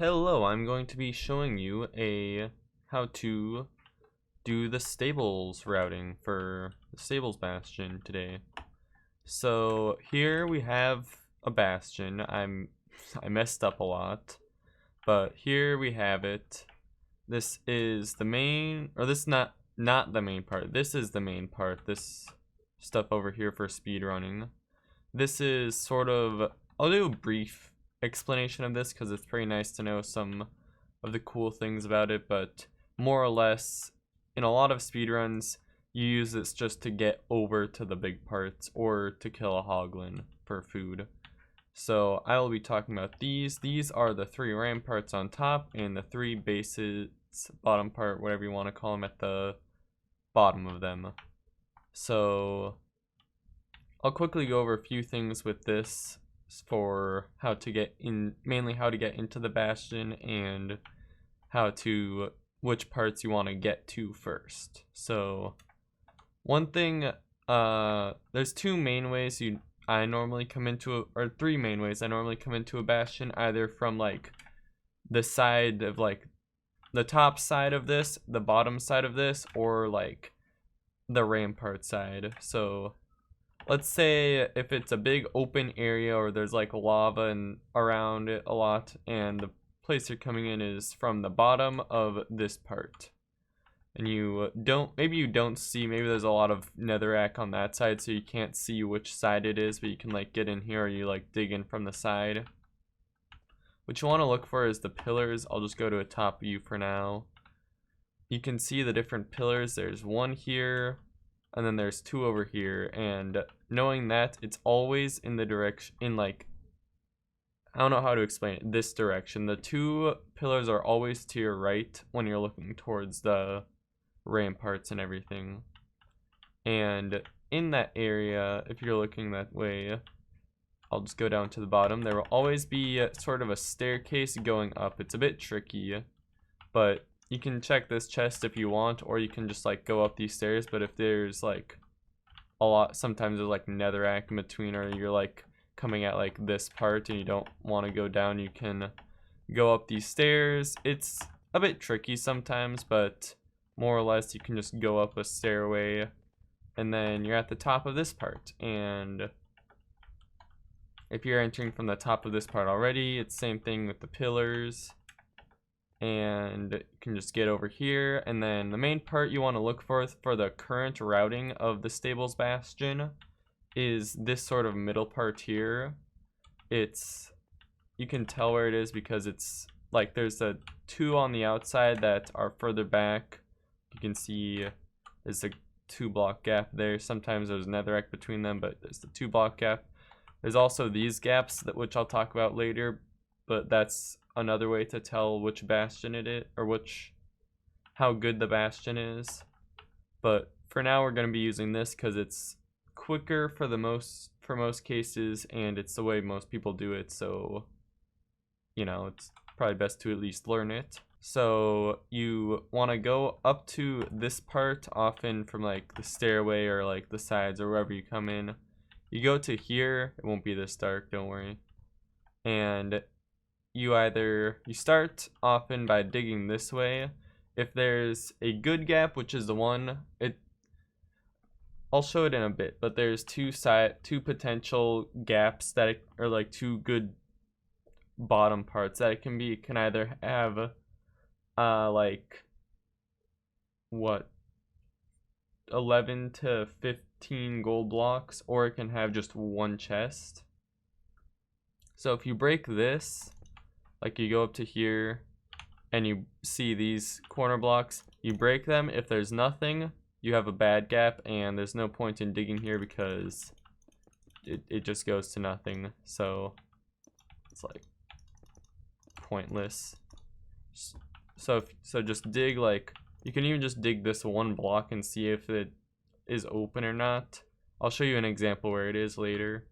Hello, I'm going to be showing you how to do the stables routing for the stables bastion today. So here we have a bastion. I messed up a lot, but here we have it. This is the main, or this is not the main part. This is the main part. This stuff over here for speedrunning. This is sort of, I'll do a brief explanation of this because it's pretty nice to know some of the cool things about it, but more or less in a lot of speedruns you use this just to get over to the big parts or to kill a hoglin for food. So I will be talking about these. These are the 3 ramparts on top and the 3 bases, bottom part, whatever you want to call them, at the bottom of them. So I'll quickly go over a few things with this for how to get in, mainly how to get into the bastion and which parts you want to get to first. So one thing, there's 2 main ways I normally come into or 3 main ways I normally come into a bastion, either from like the side of like the top side of this, the bottom side of this, or like the rampart side. So let's say if it's a big open area or there's like lava and around it a lot, and the place you're coming in is from the bottom of this part, and maybe you don't see, maybe there's a lot of netherrack on that side, so you can't see which side it is, but you can like get in here, or you like dig in from the side. What you want to look for is the pillars. I'll just go to a top view for now. You can see the different pillars. There's 1 here, and then there's 2 over here, and knowing that, it's always in the direction, in like, I don't know how to explain it, this direction. The 2 pillars are always to your right when you're looking towards the ramparts and everything. And in that area, if you're looking that way, I'll just go down to the bottom. There will always be sort of a staircase going up. It's a bit tricky, but you can check this chest if you want, or you can just like go up these stairs. But if there's like a lot, sometimes there's like netherrack in between, or you're like coming at like this part and you don't want to go down, you can go up these stairs. It's a bit tricky sometimes, but more or less you can just go up a stairway and then you're at the top of this part. And if you're entering from the top of this part already, it's the same thing with the pillars. And you can just get over here, and then the main part you want to look for the current routing of the stables bastion is this sort of middle part here. You can tell where it is because it's like there's the 2 on the outside that are further back. You can see there's a 2 block gap there. Sometimes there's netherrack between them, but there's the 2 block gap. There's also these gaps which I'll talk about later, but that's another way to tell which bastion it is, or how good the bastion is. But for now we're going to be using this because it's quicker for most cases, and it's the way most people do it, so you know, it's probably best to at least learn it. So you want to go up to this part, often from like the stairway or like the sides or wherever you come in. You go to here, it won't be this dark, don't worry. And you start often by digging this way. If there's a good gap, which is the one, I'll show it in a bit, but there's 2 potential gaps that are like 2 good bottom parts that it can either have like what, 11 to 15 gold blocks, or it can have just 1 chest. So if you break this, like you go up to here and you see these corner blocks, you break them. If there's nothing, you have a bad gap, and there's no point in digging here because it just goes to nothing. So it's like pointless. So just dig, like you can even just dig this 1 block and see if it is open or not. I'll show you an example where it is later.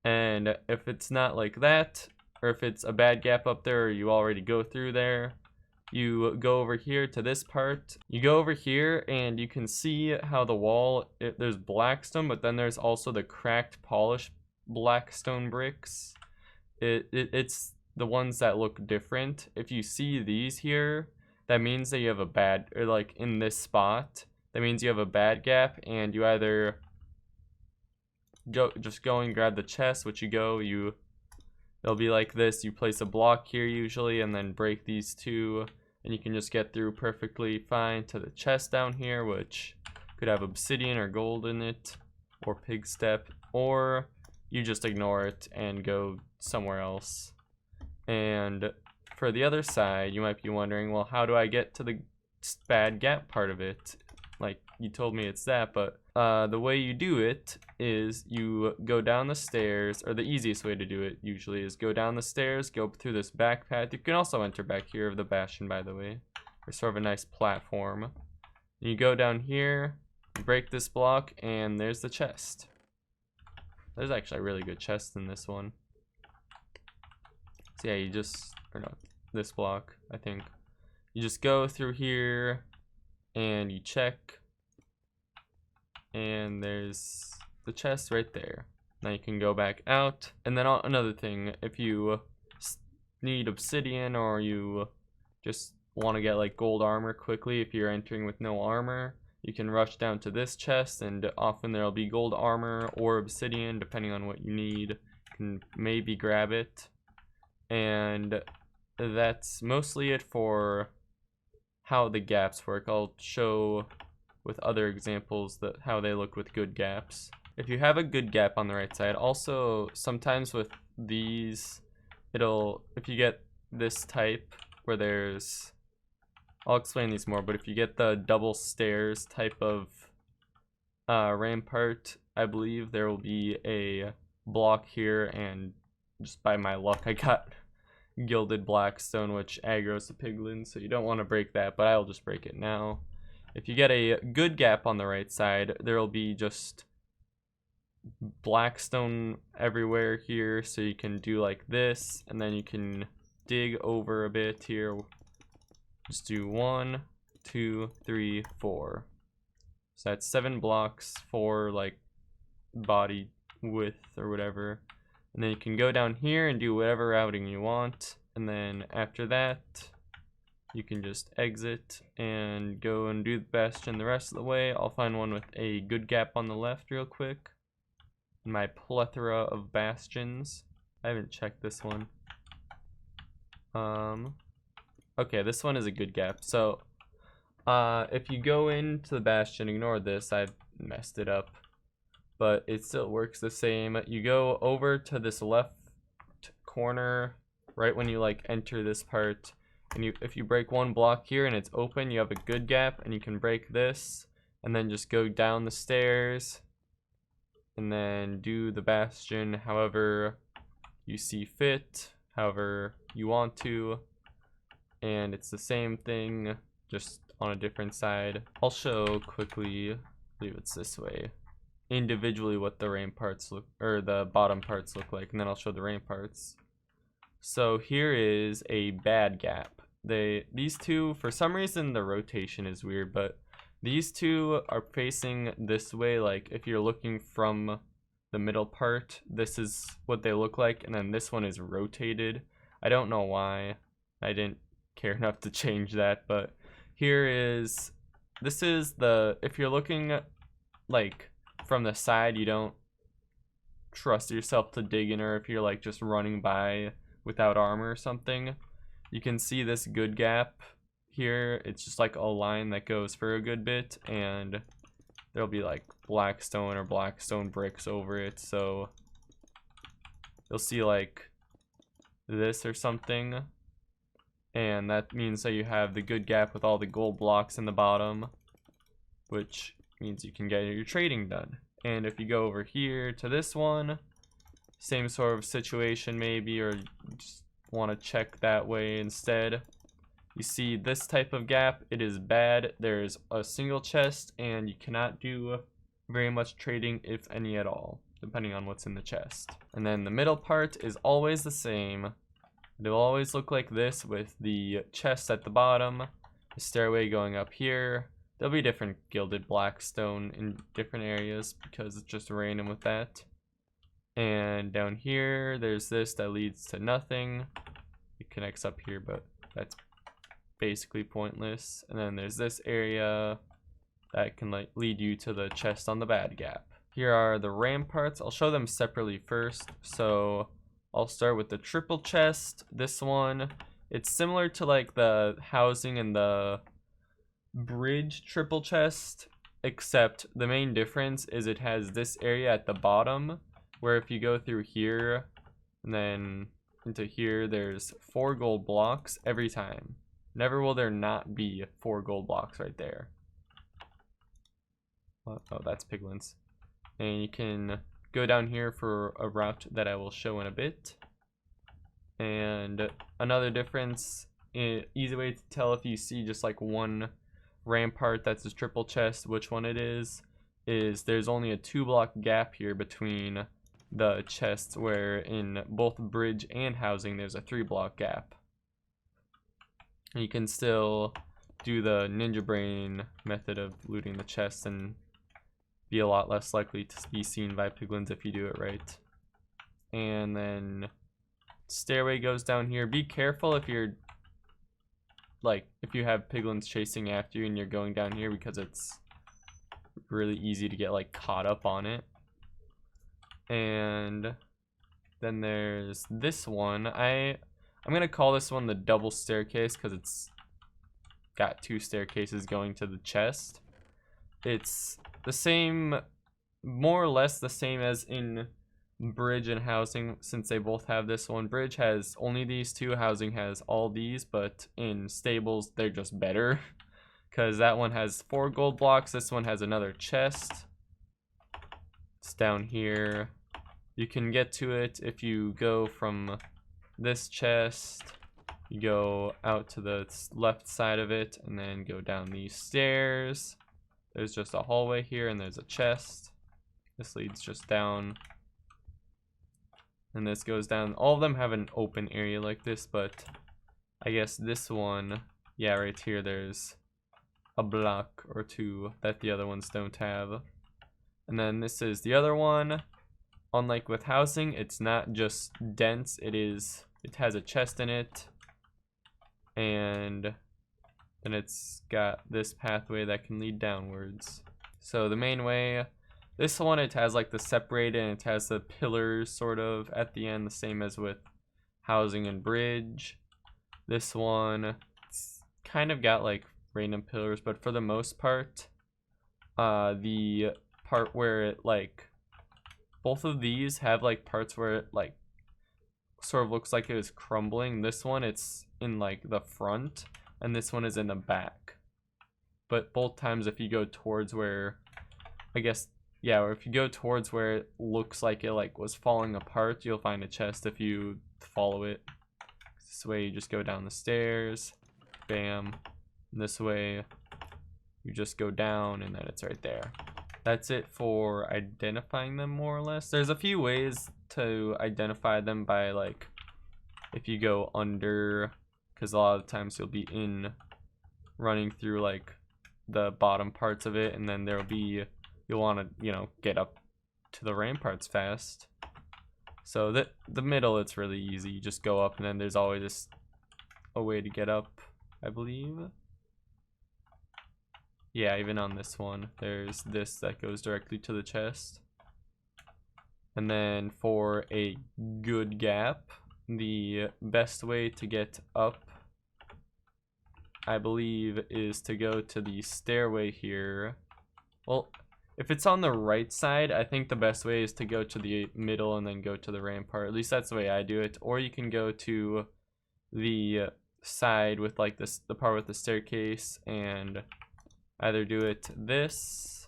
And if it's not like that, or if it's a bad gap up there, or you already go through there, you go over here to this part. You go over here and you can see how the wall, there's blackstone, but then there's also the cracked polished blackstone bricks. It's the ones that look different, if you see these here, that means that you have a bad, or like in this spot, that means you have a bad gap, and you either go and grab the chest, which it'll be like this. You place a block here usually, and then break these two, and you can just get through perfectly fine to the chest down here, which could have obsidian or gold in it, or pig step, or you just ignore it and go somewhere else. And for the other side, you might be wondering, well, how do I get to the bad gap part of it? Like, you told me it's that, but the way you do it is you go down the stairs, or the easiest way to do it usually is go down the stairs, go through this back path. You can also enter back here of the Bastion, by the way. There's sort of a nice platform. And you go down here, break this block, and there's the chest. There's actually a really good chest in this one. So yeah, this block, I think. You just go through here, and you check, and there's the chest right there. Now you can go back out. And then another thing, if you need obsidian, or you just want to get like gold armor quickly if you're entering with no armor, you can rush down to this chest, and often there'll be gold armor or obsidian depending on what you need. You can maybe grab it. And that's mostly it for how the gaps work. I'll show with other examples how they look with good gaps. If you have a good gap on the right side, also sometimes with these, if you get this type where I'll explain these more, but if you get the double stairs type of rampart, I believe there will be a block here, and just by my luck I got gilded blackstone, which aggroes the piglins, so you don't want to break that, but I'll just break it now. If you get a good gap on the right side, there will be just blackstone everywhere here, so you can do like this, and then you can dig over a bit here. Just do 1, 2, 3, 4. So that's 7 blocks for like body width or whatever. And then you can go down here and do whatever routing you want. And then after that, you can just exit and go and do the Bastion the rest of the way. I'll find one with a good gap on the left real quick. My plethora of Bastions. I haven't checked this one. Okay, this one is a good gap. So, if you go into the Bastion, ignore this, I've messed it up, but it still works the same. You go over to this left corner, right when you like enter this part, and if you break one block here and it's open, you have a good gap, and you can break this, and then just go down the stairs, and then do the Bastion however you see fit, however you want to. And it's the same thing, just on a different side. I'll show quickly, I believe it's this way, individually what the ramparts look, or the bottom parts look like, and then I'll show the ramparts. So here is a bad gap. These two, for some reason the rotation is weird, but these two are facing this way. Like if you're looking from the middle part, this is what they look like, and then this one is rotated. I don't know why. I didn't care enough to change that, but this is if you're looking like from the side, you don't trust yourself to dig in, or if you're like just running by without armor or something, you can see this good gap here. It's just like a line that goes for a good bit, and there'll be like blackstone or blackstone bricks over it, so you'll see like this or something. And that means that you have the good gap with all the gold blocks in the bottom, which means you can get your trading done. And if you go over here to this one, same sort of situation maybe, or just want to check that way instead. You see this type of gap, it is bad. There's a single chest, and you cannot do very much trading, if any at all, depending on what's in the chest. And then the middle part is always the same. They'll always look like this, with the chest at the bottom, the stairway going up here. There'll be different gilded blackstone in different areas because it's just random with that. And down here, there's this that leads to nothing. it connects up here, but that's basically pointless. And then there's this area that can like lead you to the chest on the bad gap. Here are the ramparts. I'll show them separately first. So I'll start with the triple chest. This one, it's similar to like the housing and the bridge triple chest, except the main difference is it has this area at the bottom where if you go through here and then into here, there's 4 gold blocks every time. Never will there not be 4 gold blocks right there. Oh, that's piglins. And you can go down here for a route that I will show in a bit. And another difference, easy way to tell if you see just like one rampart that's a triple chest, which one it is there's only a 2-block gap here between the chests, where in both bridge and housing there's a 3-block gap. You can still do the ninja brain method of looting the chests and be a lot less likely to be seen by piglins if you do it right. And then stairway goes down here. Be careful if you're like if you have piglins chasing after you and you're going down here, because it's really easy to get like caught up on it. And then there's this one. I'm gonna call this one the double staircase because it's got 2 staircases going to the chest. It's the same, more or less the same as in bridge and housing, since they both have this one. Bridge has only these 2, housing has all these, but in stables they're just better because that one has 4 gold blocks, this one has another chest. It's down here. You can get to it if you go from this chest, you go out to the left side of it and then go down these stairs. There's just a hallway here and there's a chest. This leads just down. And this goes down. All of them have an open area like this, but I guess this one, yeah, right here there's a block or 2 that the other ones don't have. And then this is the other one. Unlike with housing, it's not just dense, it has a chest in it. And then it's got this pathway that can lead downwards. So the main way, this one, it has like the separated and it has the pillars sort of at the end, the same as with housing and bridge. This one, it's kind of got like random pillars, but for the most part, the part where it like, both of these have like parts where it like sort of looks like it is crumbling. This one, it's in like the front and this one is in the back. But both times if you go towards where, I guess, yeah, or if you go towards where it looks like it like was falling apart, you'll find a chest if you follow it. This way you just go down the stairs, bam. And this way you just go down and then it's right there. That's it for identifying them, more or less. There's a few ways to identify them by like if you go under, because a lot of the times you'll be in running through like the bottom parts of it, and then there'll be, you'll want to, you know, get up to the ramparts fast. So the middle, it's really easy. You just go up and then there's always a way to get up, I believe. Yeah, even on this one, there's this that goes directly to the chest. And then for a good gap, the best way to get up, I believe, is to go to the stairway here. Well, if it's on the right side, I think the best way is to go to the middle and then go to the rampart. At least that's the way I do it. Or you can go to the side with like this, the part with the staircase, and either do it this,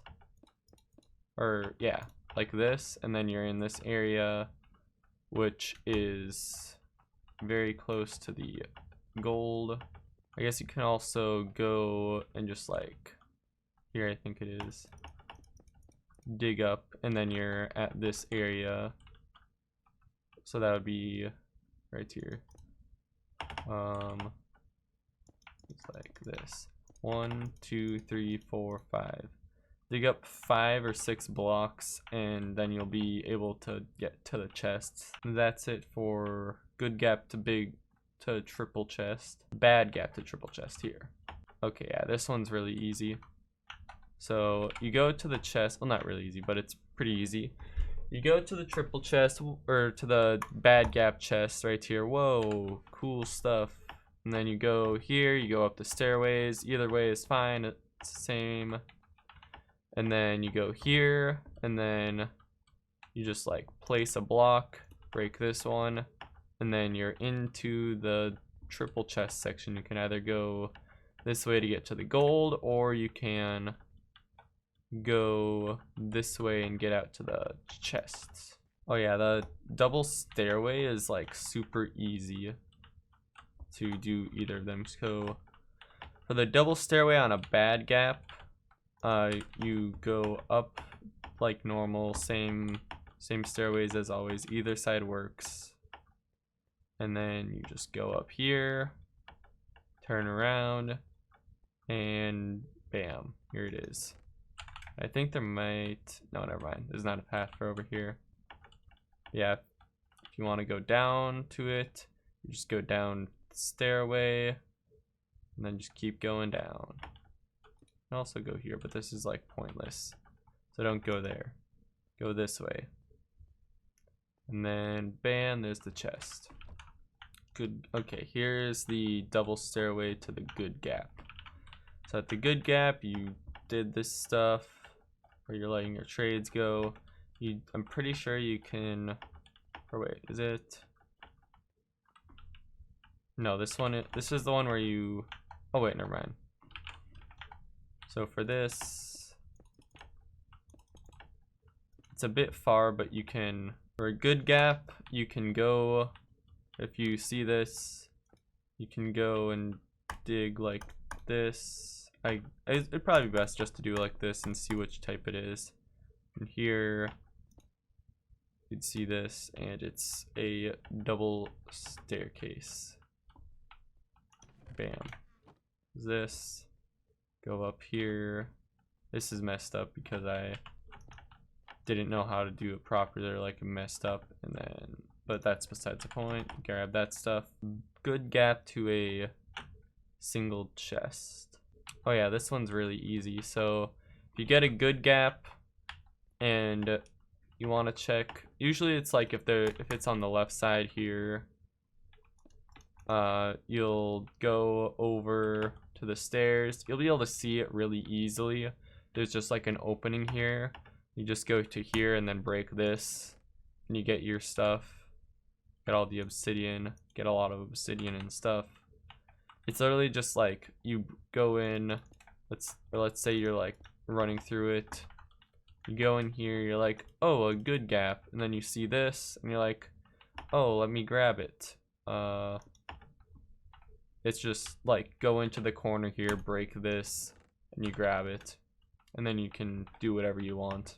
or yeah, like this, and then you're in this area, which is very close to the gold. I guess you can also go and just like, here I think it is, dig up, and then you're at this area. So that would be right here. It's like this. 1, 2, 3, 4, 5. Dig up 5 or 6 blocks, and then you'll be able to get to the chests. And that's it for good gap to big to triple chest. Bad gap to triple chest here. Okay, yeah, this one's really easy. So you go to the chest, well, not really easy, but it's pretty easy. You go to the triple chest, or to the bad gap chest right here. Whoa, cool stuff. And then you go here, you go up the stairways. Either way is fine, it's the same. And then you go here, and then you just like place a block, break this one, and then you're into the triple chest section. You can either go this way to get to the gold, or you can go this way and get out to the chests. Oh yeah, the double stairway is like super easy to do either of them. So for the double stairway on a bad gap, you go up like normal, same stairways as always, either side works. And then you just go up here, turn around, and bam, here it is. I think there might, no, never mind. There's not a path for over here. Yeah, if you want to go down to it, you just go down the stairway, and then just keep going down. You can also go here, but this is like pointless. So don't go there. Go this way. And then bam, there's the chest. Good. Okay, here's the double stairway to the good gap. So at the good gap, you did this stuff where you're letting your trades go. I'm pretty sure you can, or wait, is it? No, this is the one where you, oh wait, never mind. So for this, it's a bit far, but you can, for a good gap, you can go, if you see this, you can go and dig like this. It'd probably be best just to do like this and see which type it is. And here, you'd see this, and it's a double staircase. Bam. This, go up here. This is messed up because I didn't know how to do it properly, or like messed up, and then, but that's besides the point. Grab that stuff. Good gap to a single chest. Oh yeah, this one's really easy. So if you get a good gap and you want to check, usually it's like if it's on the left side here, you'll go over to the stairs. You'll be able to see it really easily. There's just like an opening here. You just go to here and then break this, and you get your stuff. Get all the obsidian, get a lot of obsidian and stuff. It's literally just like you go in, let's say you're like running through it. You go in here, you're like, oh, a good gap, and then you see this, and you're like, oh, let me grab it. It's just like go into the corner here, break this, and you grab it, and then you can do whatever you want.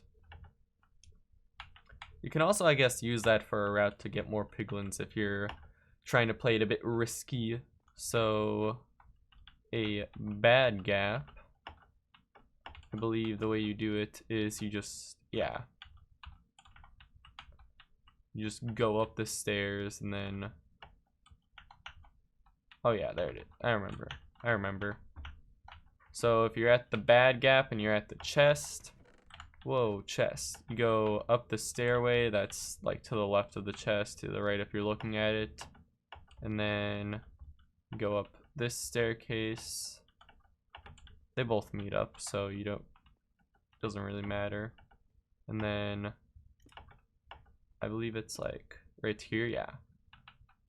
You can also, I guess, use that for a route to get more piglins if you're trying to play it a bit risky. So a bad gap, I believe the way you do it is you just, yeah, you just go up the stairs and then, oh yeah, there it is. I remember. So if you're at the bad gap and you're at the chest, whoa, chest, you go up the stairway that's like to the left of the chest, to the right if you're looking at it, and then go up this staircase. They both meet up, so doesn't really matter. And then I believe it's like right here, yeah.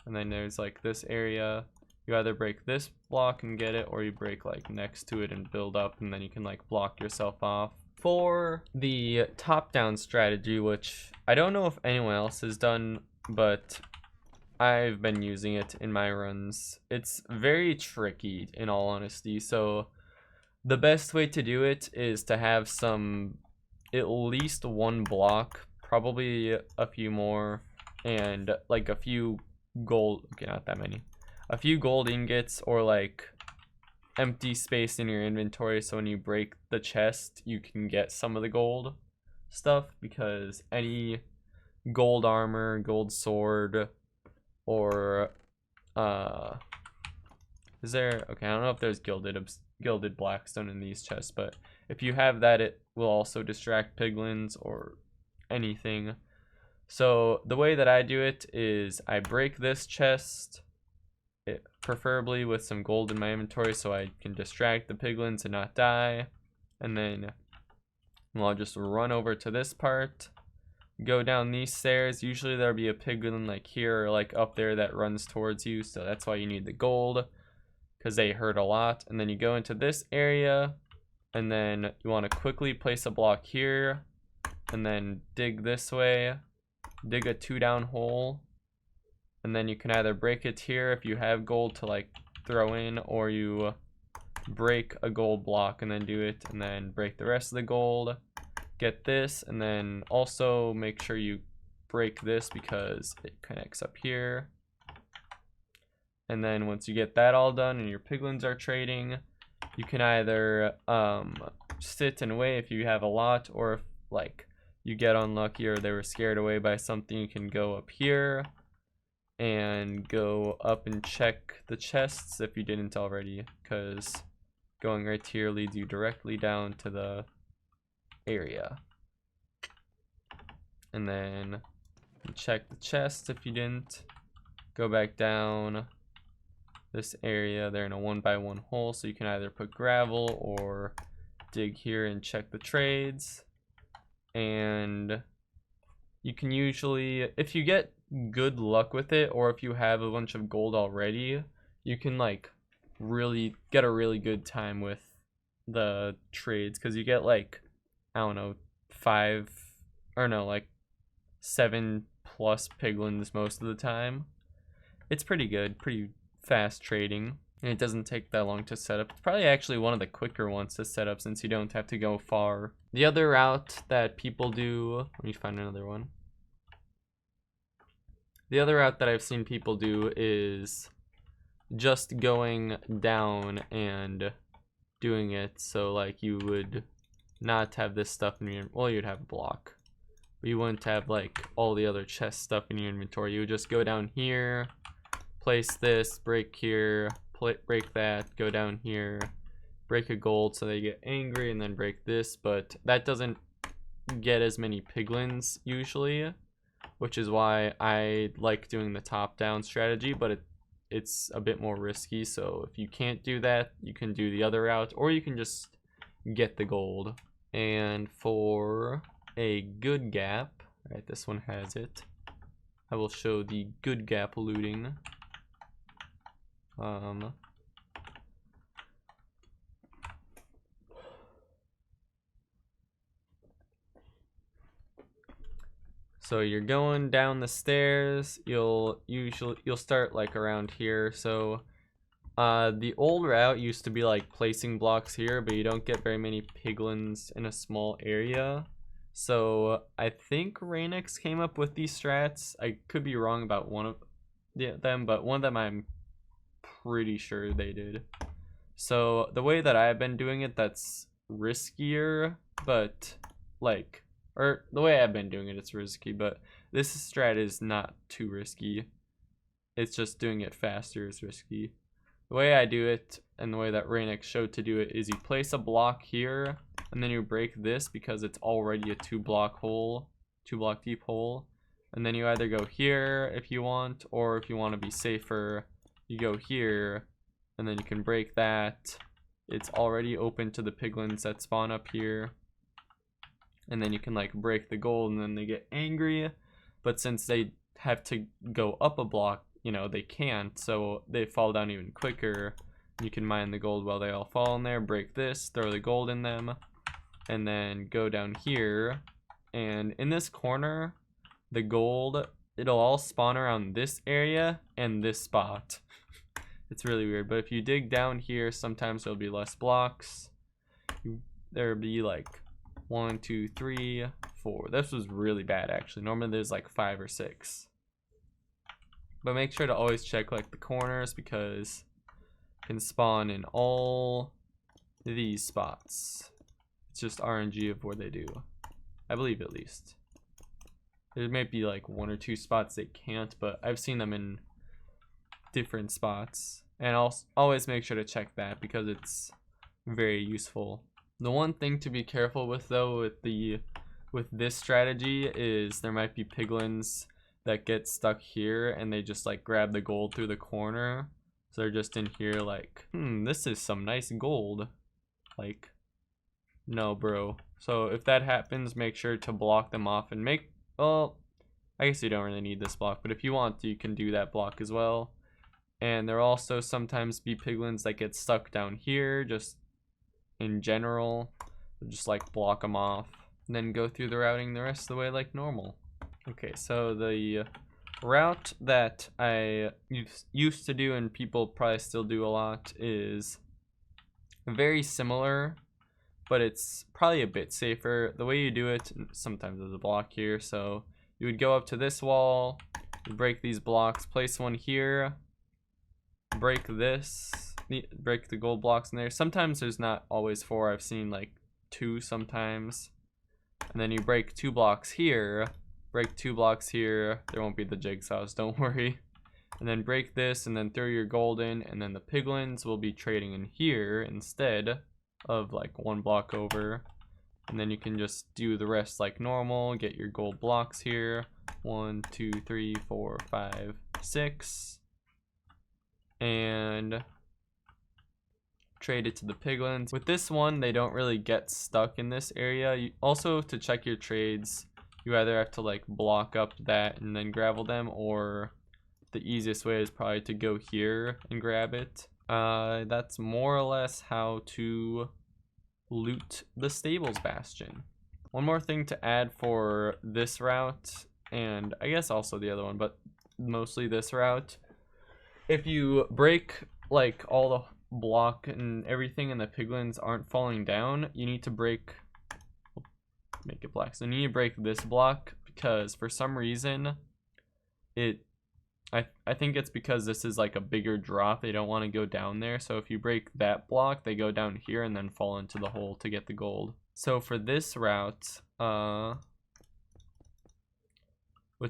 And then there's like this area. You either break this block and get it, or you break like next to it and build up, and then you can like block yourself off. For the top-down strategy, which I don't know if anyone else has done, but I've been using it in my runs. It's very tricky, in all honesty. So the best way to do it is to have at least one block, probably a few more, and like a few gold, okay, not that many, a few gold ingots, or like empty space in your inventory, so when you break the chest you can get some of the gold stuff, because any gold armor, gold sword, or is there, okay, I don't know if there's gilded blackstone in these chests, but if you have that, it will also distract piglins or anything. So the way that I do it is I break this chest, preferably with some gold in my inventory so I can distract the piglins and not die. And then I'll just run over to this part, go down these stairs. Usually there'll be a piglin like here or like up there that runs towards you, so that's why you need the gold, because they hurt a lot. And then you go into this area, and then you want to quickly place a block here, and then dig this way, dig a 2-down hole, and then you can either break it here if you have gold to like throw in, or you break a gold block and then do it, and then break the rest of the gold, get this, and then also make sure you break this because it connects up here. And then once you get that all done and your piglins are trading, you can either sit and wait if you have a lot, or if like you get unlucky or they were scared away by something, you can go up here and go up and check the chests if you didn't already, because going right here leads you directly down to the area. And then check the chest if you didn't. Go back down this area. They're in a 1x1 hole, so you can either put gravel or dig here and check the trades. And you can usually, if you get good luck with it, or if you have a bunch of gold already, you can like really get a really good time with the trades, because you get like, I don't know, 7+ piglins most of the time. It's pretty good, pretty fast trading, and it doesn't take that long to set up. It's probably actually one of the quicker ones to set up since you don't have to go far. The other route that people do, let me find another one. The other route that I've seen people do is just going down and doing it. So like you would not have this stuff in your, well, you'd have a block, but you wouldn't have like all the other chest stuff in your inventory. You would just go down here, place this, break here, break that, go down here, break a gold so they get angry, and then break this. But that doesn't get as many piglins usually, which is why I like doing the top-down strategy, but it's a bit more risky. So if you can't do that, you can do the other route, or you can just get the gold. And for a good gap, right, this one has it, I will show the good gap looting. So you're going down the stairs, you'll start like around here. So the old route used to be like placing blocks here, but you don't get very many piglins in a small area. So I think Rainix came up with these strats. I could be wrong about one of them, but one of them I'm pretty sure they did. So the way that I've been doing it, that's riskier, but like, or the way I've been doing it, it's risky, but this strat is not too risky. It's just doing it faster is risky. The way I do it, and the way that Rainix showed to do it, is you place a block here, and then you break this because it's already a 2-block deep hole. And then you either go here if you want, or if you want to be safer, you go here, and then you can break that. It's already open to the piglins that spawn up here. And then you can like break the gold, and then they get angry. But since they have to go up a block, you know, they can't, so they fall down even quicker. You can mine the gold while they all fall in there, break this, throw the gold in them, and then go down here. And in this corner, the gold, it'll all spawn around this area and this spot. It's really weird, but if you dig down here, sometimes there'll be less blocks. There'll be like 1, 2, 3, 4. This was really bad actually. Normally there's like 5 or 6. But make sure to always check like the corners, because it can spawn in all these spots. It's just RNG of where they do, I believe, at least. There might be like 1 or 2 spots they can't, but I've seen them in different spots. And always make sure to check that because it's very useful. The one thing to be careful with though with this strategy is there might be piglins that get stuck here and they just like grab the gold through the corner. So they're just in here like, this is some nice gold. Like, no bro. So if that happens, make sure to block them off and well, I guess you don't really need this block, but if you want to, you can do that block as well. And there also sometimes be piglins that get stuck down here, just in general. Just like block them off, and then go through the routing the rest of the way like normal. Okay, so the route that I used to do and people probably still do a lot is very similar, but it's probably a bit safer. The way you do it, sometimes there's a block here, so you would go up to this wall, break these blocks, place one here, break this, break the gold blocks in there. Sometimes there's not always 4. I've seen like 2 sometimes. And then you break 2 blocks here, break 2 blocks here. There won't be the jigsaws, don't worry. And then break this and then throw your gold in, and then the piglins will be trading in here instead of like 1 block over. And then you can just do the rest like normal, get your gold blocks here. 1, 2, 3, 4, 5, 6. And trade it to the piglins. With this one, they don't really get stuck in this area. Also, to check your trades, you either have to like block up that and then gravel them, or the easiest way is probably to go here and grab it. That's more or less how to loot the stables bastion. One more thing to add for this route, and I guess also the other one, but mostly this route. If you break like all the block and everything and the piglins aren't falling down, you need to break, make it black, so you need to break this block, because for some reason I think it's because this is like a bigger drop, they don't want to go down there. So if you break that block, they go down here and then fall into the hole to get the gold. So for this route, what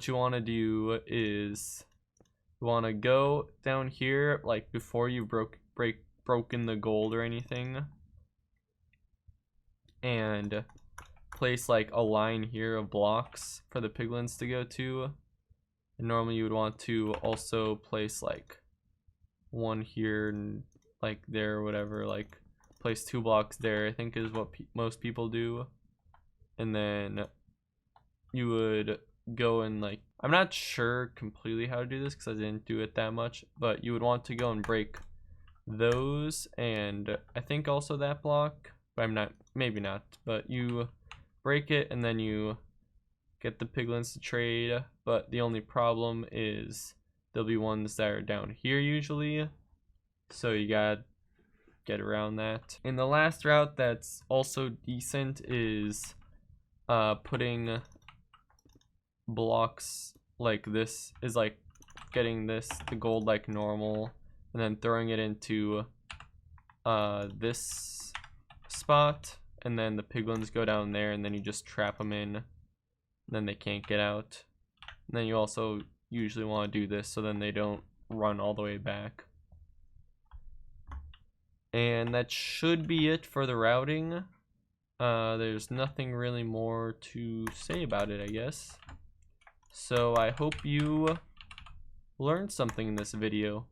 you want to do is you want to go down here like before you broken the gold or anything, and place like a line here of blocks for the piglins to go to. And normally you would want to also place like one here and like there or whatever, like place 2 blocks there, I think is what most people do. And then you would go and like, I'm not sure completely how to do this because I didn't do it that much, but you would want to go and break those and I think also that block, but I'm not, maybe not, but you break it and then you get the piglins to trade. But the only problem is there'll be ones that are down here usually, so you gotta get around that. And the last route that's also decent is putting blocks like this, is like getting the gold like normal and then throwing it into this spot, and then the piglins go down there and then you just trap them in and then they can't get out. And then you also usually want to do this so then they don't run all the way back. And that should be it for the routing. There's nothing really more to say about it, I guess. So I hope you learned something in this video.